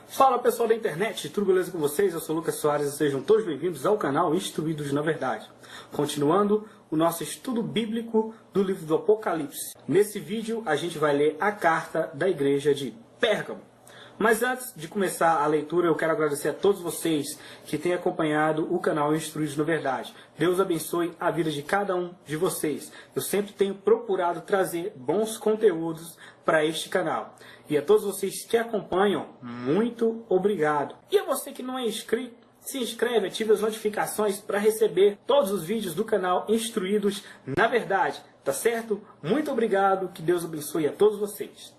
Fala pessoal da internet, tudo beleza com vocês? Eu sou o Lucas Soares e sejam todos bem-vindos ao canal Instruídos na Verdade. Continuando o nosso estudo bíblico do livro do Apocalipse. Nesse vídeo a gente vai ler a carta da igreja de Pérgamo. Mas antes de começar a leitura, eu quero agradecer a todos vocês que têm acompanhado o canal Instruídos na Verdade. Deus abençoe a vida de cada um de vocês. Eu sempre tenho procurado trazer bons conteúdos para este canal. E a todos vocês que acompanham, muito obrigado. E a você que não é inscrito, se inscreve, ative as notificações para receber todos os vídeos do canal Instruídos na Verdade. Tá certo? Muito obrigado, que Deus abençoe a todos vocês.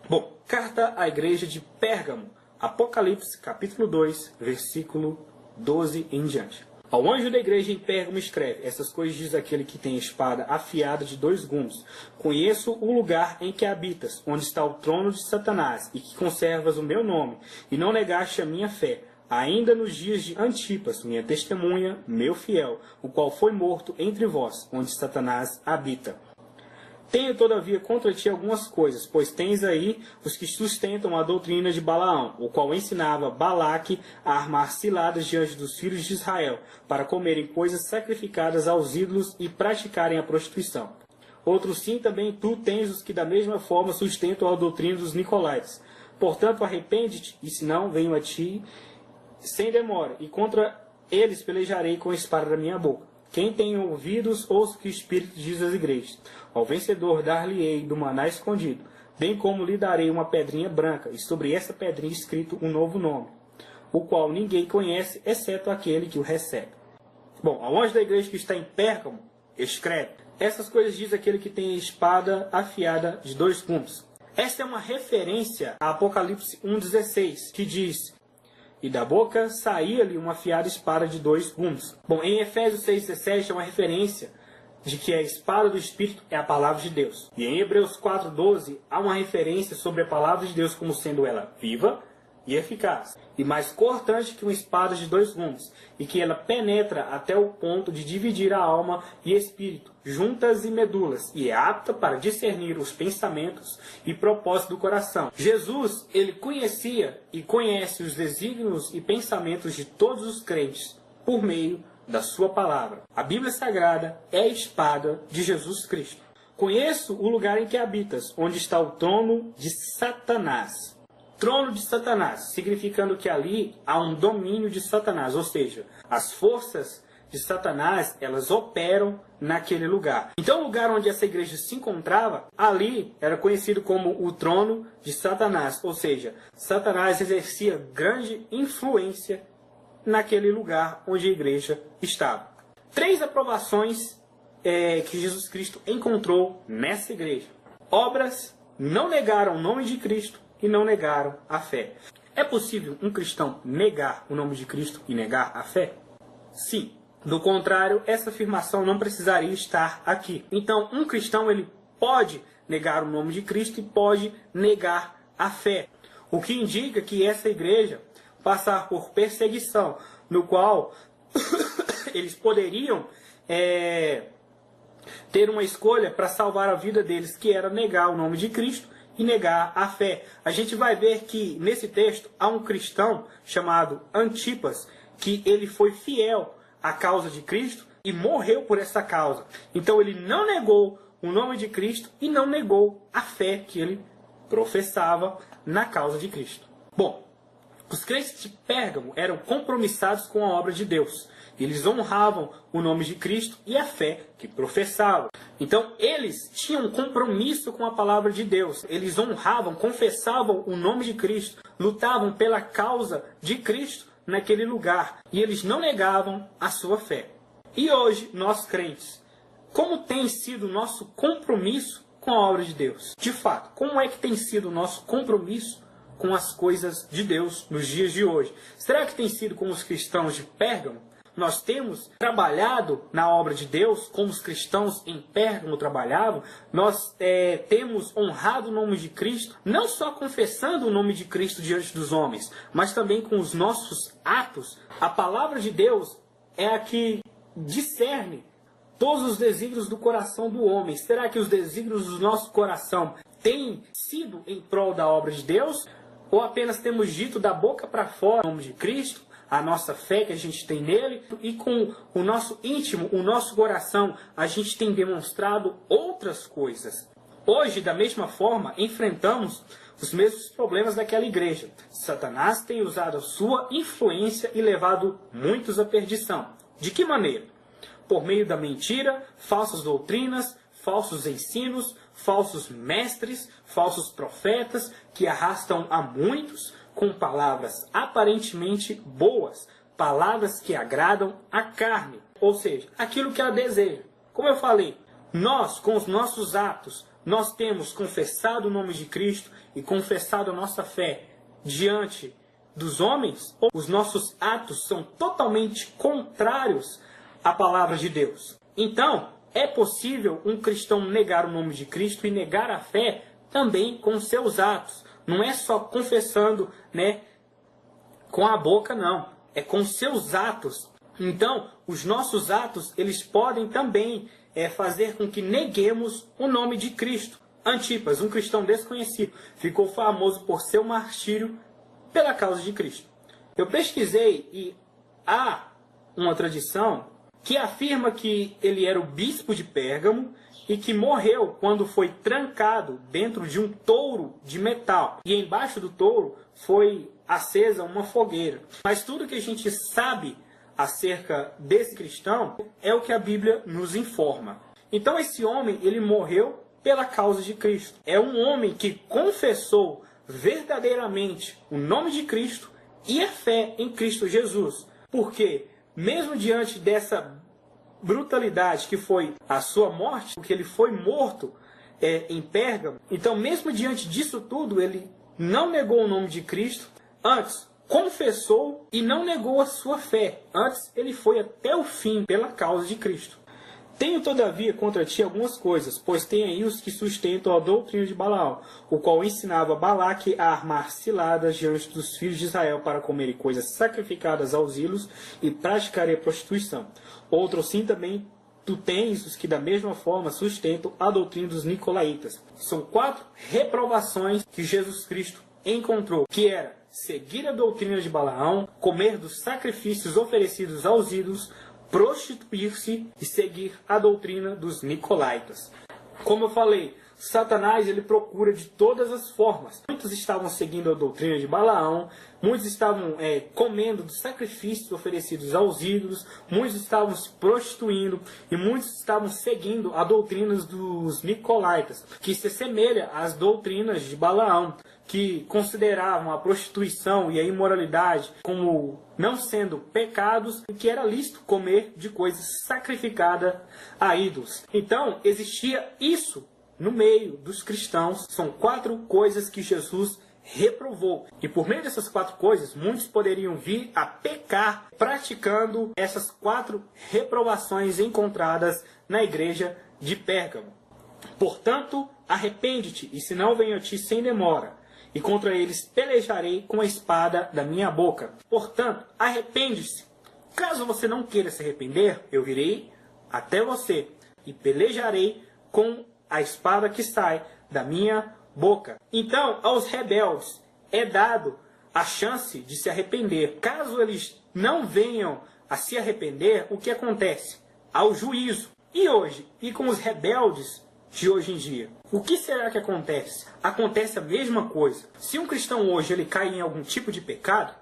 Bom, carta à igreja de Pérgamo, Apocalipse, capítulo 2, versículo 12 em diante. Ao anjo da igreja em Pérgamo escreve: essas coisas diz aquele que tem espada afiada de 2 gumes. Conheço o lugar em que habitas, onde está o trono de Satanás, e que conservas o meu nome, e não negaste a minha fé, ainda nos dias de Antipas, minha testemunha, meu fiel, o qual foi morto entre vós, onde Satanás habita. Tenho, todavia, contra ti algumas coisas, pois tens aí os que sustentam a doutrina de Balaão, o qual ensinava Balaque a armar ciladas diante dos filhos de Israel, para comerem coisas sacrificadas aos ídolos e praticarem a prostituição. Outros sim, também tu tens os que da mesma forma sustentam a doutrina dos Nicolaítas. Portanto, arrepende-te, e senão venho a ti sem demora, e contra eles pelejarei com a espada da minha boca. Quem tem ouvidos, ouça o que o Espírito diz às igrejas. Ao vencedor dar-lhe-ei do maná escondido, bem como lhe darei uma pedrinha branca, e sobre essa pedrinha escrito um novo nome, o qual ninguém conhece, exceto aquele que o recebe. Bom, ao anjo da igreja que está em Pérgamo, escreve: essas coisas diz aquele que tem a espada afiada de 2 gumes. Esta é uma referência a Apocalipse 1,16, que diz: e da boca saía-lhe uma afiada espada de 2 gumes. Bom, em Efésios 6,17 é uma referência de que a espada do Espírito é a palavra de Deus. E em Hebreus 4,12 há uma referência sobre a palavra de Deus como sendo ela viva e eficaz, e mais cortante que uma espada de 2 gumes, e que ela penetra até o ponto de dividir a alma e espírito, juntas e medulas, e é apta para discernir os pensamentos e propósitos do coração. Jesus, ele conhecia e conhece os desígnios e pensamentos de todos os crentes por meio da sua palavra. A Bíblia Sagrada é a espada de Jesus Cristo. Conheço o lugar em que habitas, onde está o trono de Satanás. Trono de Satanás, significando que ali há um domínio de Satanás, ou seja, as forças de Satanás, elas operam naquele lugar. Então o lugar onde essa igreja se encontrava, ali era conhecido como o trono de Satanás, ou seja, Satanás exercia grande influência naquele lugar onde a igreja estava. 3 aprovações que Jesus Cristo encontrou nessa igreja. Obras, não negaram o nome de Cristo e não negaram a fé. É possível um cristão negar o nome de Cristo e negar a fé? Sim. Do contrário, essa afirmação não precisaria estar aqui. Então, um cristão ele pode negar o nome de Cristo e pode negar a fé. O que indica que essa igreja passar por perseguição, no qual eles poderiam ter uma escolha para salvar a vida deles, que era negar o nome de Cristo e negar a fé. A gente vai ver que nesse texto há um cristão chamado Antipas, que ele foi fiel à causa de Cristo e morreu por essa causa. Então ele não negou o nome de Cristo e não negou a fé que ele professava na causa de Cristo. Bom, os crentes de Pérgamo eram compromissados com a obra de Deus. Eles honravam o nome de Cristo e a fé que professavam. Então, eles tinham um compromisso com a palavra de Deus. Eles honravam, confessavam o nome de Cristo, lutavam pela causa de Cristo naquele lugar. E eles não negavam a sua fé. E hoje, nós crentes, como tem sido o nosso compromisso com a obra de Deus? De fato, como é que tem sido o nosso compromisso com as coisas de Deus nos dias de hoje? Será que tem sido como os cristãos de Pérgamo? Nós temos trabalhado na obra de Deus como os cristãos em Pérgamo trabalhavam. Nós temos honrado o nome de Cristo, não só confessando o nome de Cristo diante dos homens, mas também com os nossos atos. A palavra de Deus é a que discerne todos os desígnios do coração do homem. Será que os desígnios do nosso coração têm sido em prol da obra de Deus? Ou apenas temos dito da boca para fora o nome de Cristo, a nossa fé que a gente tem nele, e com o nosso íntimo, o nosso coração, a gente tem demonstrado outras coisas. Hoje, da mesma forma, enfrentamos os mesmos problemas daquela igreja. Satanás tem usado a sua influência e levado muitos à perdição. De que maneira? Por meio da mentira, falsas doutrinas, falsos ensinos, falsos mestres, falsos profetas, que arrastam a muitos com palavras aparentemente boas, palavras que agradam a carne, ou seja, aquilo que ela deseja. Como eu falei, nós, com os nossos atos, nós temos confessado o nome de Cristo e confessado a nossa fé diante dos homens, ou os nossos atos são totalmente contrários à palavra de Deus. Então, é possível um cristão negar o nome de Cristo e negar a fé também com seus atos. Não é só confessando, com a boca, não. É com seus atos. Então, os nossos atos, eles podem também fazer com que neguemos o nome de Cristo. Antipas, um cristão desconhecido, ficou famoso por seu martírio pela causa de Cristo. Eu pesquisei e há uma tradição que afirma que ele era o bispo de Pérgamo e que morreu quando foi trancado dentro de um touro de metal. E embaixo do touro foi acesa uma fogueira. Mas tudo que a gente sabe acerca desse cristão é o que a Bíblia nos informa. Então esse homem, ele morreu pela causa de Cristo. É um homem que confessou verdadeiramente o nome de Cristo e a fé em Cristo Jesus. Porque mesmo diante dessa brutalidade que foi a sua morte, porque ele foi morto em Pérgamo, então mesmo diante disso tudo, ele não negou o nome de Cristo, antes confessou e não negou a sua fé, antes ele foi até o fim pela causa de Cristo. Tenho, todavia, contra ti algumas coisas, pois tem aí os que sustentam a doutrina de Balaão, o qual ensinava Balaque a armar ciladas diante dos filhos de Israel para comerem coisas sacrificadas aos ídolos e praticarem a prostituição. Outro sim também tu tens os que da mesma forma sustentam a doutrina dos nicolaítas. São 4 reprovações que Jesus Cristo encontrou, que era seguir a doutrina de Balaão, comer dos sacrifícios oferecidos aos ídolos, prostituir-se e seguir a doutrina dos nicolaítas. Como eu falei, Satanás ele procura de todas as formas. Muitos estavam seguindo a doutrina de Balaão, muitos estavam comendo dos sacrifícios oferecidos aos ídolos, muitos estavam se prostituindo e muitos estavam seguindo a doutrina dos nicolaítas, que se assemelha às doutrinas de Balaão, que consideravam a prostituição e a imoralidade como não sendo pecados e que era lícito comer de coisas sacrificadas a ídolos. Então, existia isso no meio dos cristãos. São 4 coisas que Jesus reprovou. E por meio dessas 4 coisas, muitos poderiam vir a pecar praticando essas 4 reprovações encontradas na igreja de Pérgamo. Portanto, arrepende-te, e se não venho a ti sem demora, e contra eles pelejarei com a espada da minha boca. Portanto, arrepende-se. Caso você não queira se arrepender, eu virei até você e pelejarei com a espada que sai da minha boca. Então, aos rebeldes é dado a chance de se arrepender. Caso eles não venham a se arrepender, o que acontece? Há o juízo. E hoje? E com os rebeldes de hoje em dia? O que será que acontece? Acontece a mesma coisa. Se um cristão hoje ele cai em algum tipo de pecado,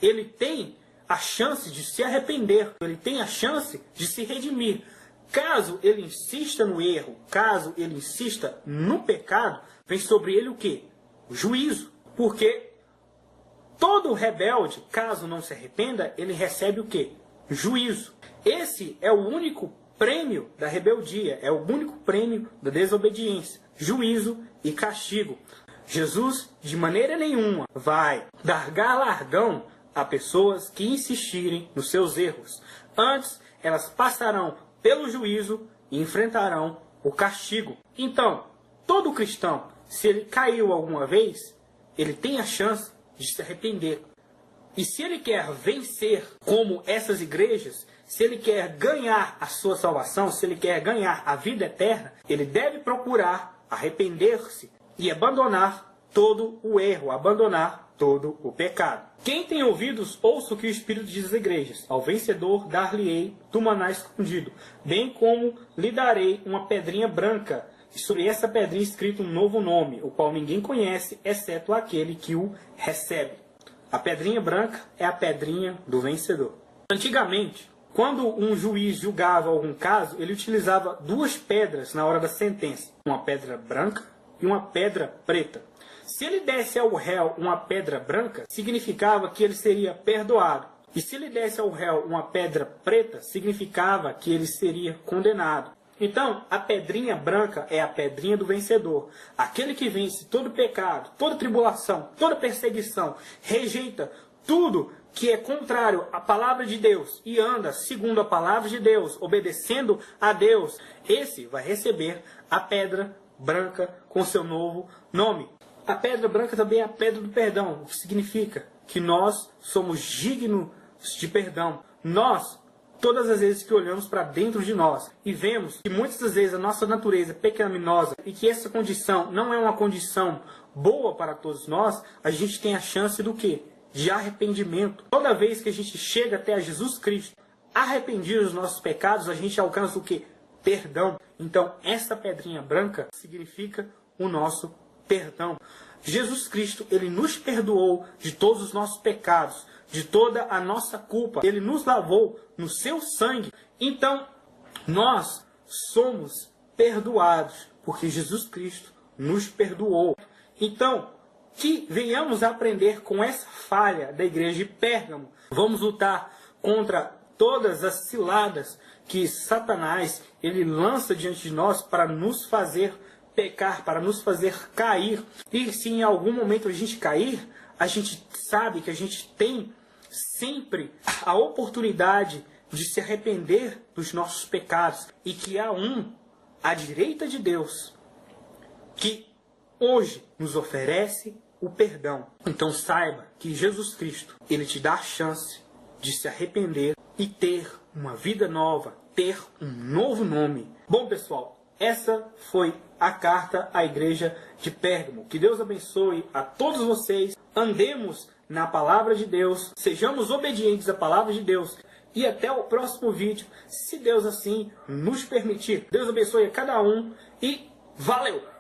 ele tem a chance de se arrepender, ele tem a chance de se redimir. Caso ele insista no erro, caso ele insista no pecado, vem sobre ele o quê? O juízo. Porque todo rebelde, caso não se arrependa, ele recebe o quê? Juízo. Esse é o único prêmio da rebeldia, é o único prêmio da desobediência, juízo e castigo. Jesus, de maneira nenhuma, vai dar galardão a pessoas que insistirem nos seus erros. Antes, elas passarão pelo juízo e enfrentarão o castigo. Então, todo cristão, se ele caiu alguma vez, ele tem a chance de se arrepender. E se ele quer vencer como essas igrejas, se ele quer ganhar a sua salvação, se ele quer ganhar a vida eterna, ele deve procurar arrepender-se e abandonar todo o erro, abandonar todo o pecado. Quem tem ouvidos, ouça o que o Espírito diz às igrejas. Ao vencedor dar-lhe-ei do maná escondido, bem como lhe darei uma pedrinha branca, e sobre essa pedrinha escrito um novo nome, o qual ninguém conhece, exceto aquele que o recebe. A pedrinha branca é a pedrinha do vencedor. Antigamente, quando um juiz julgava algum caso, ele utilizava duas pedras na hora da sentença. Uma pedra branca e uma pedra preta. Se ele desse ao réu uma pedra branca, significava que ele seria perdoado. E se ele desse ao réu uma pedra preta, significava que ele seria condenado. Então, a pedrinha branca é a pedrinha do vencedor. Aquele que vence todo pecado, toda tribulação, toda perseguição, rejeita tudo que é contrário à palavra de Deus e anda segundo a palavra de Deus, obedecendo a Deus, esse vai receber a pedra branca com seu novo nome. A pedra branca também é a pedra do perdão, o que significa que nós somos dignos de perdão. Nós, todas as vezes que olhamos para dentro de nós e vemos que muitas das vezes a nossa natureza é pecaminosa e que essa condição não é uma condição boa para todos nós, a gente tem a chance do quê? De arrependimento. Toda vez que a gente chega até a Jesus Cristo, arrependido dos nossos pecados, a gente alcança o quê? Perdão. Então, essa pedrinha branca significa o nosso perdão. Jesus Cristo, ele nos perdoou de todos os nossos pecados, de toda a nossa culpa. Ele nos lavou no seu sangue. Então, nós somos perdoados, porque Jesus Cristo nos perdoou. Então, que venhamos a aprender com essa falha da igreja de Pérgamo. Vamos lutar contra todas as ciladas que Satanás ele lança diante de nós para nos fazer pecar, para nos fazer cair. E se em algum momento a gente cair, a gente sabe que a gente tem sempre a oportunidade de se arrepender dos nossos pecados e que há um à direita de Deus que hoje nos oferece o perdão. Então saiba que Jesus Cristo, ele te dá a chance de se arrepender e ter uma vida nova, ter um novo nome. Bom, pessoal, essa foi a carta à igreja de Pérgamo. Que Deus abençoe a todos vocês. Andemos na palavra de Deus, sejamos obedientes à palavra de Deus. E até o próximo vídeo, se Deus assim nos permitir. Deus abençoe a cada um e valeu!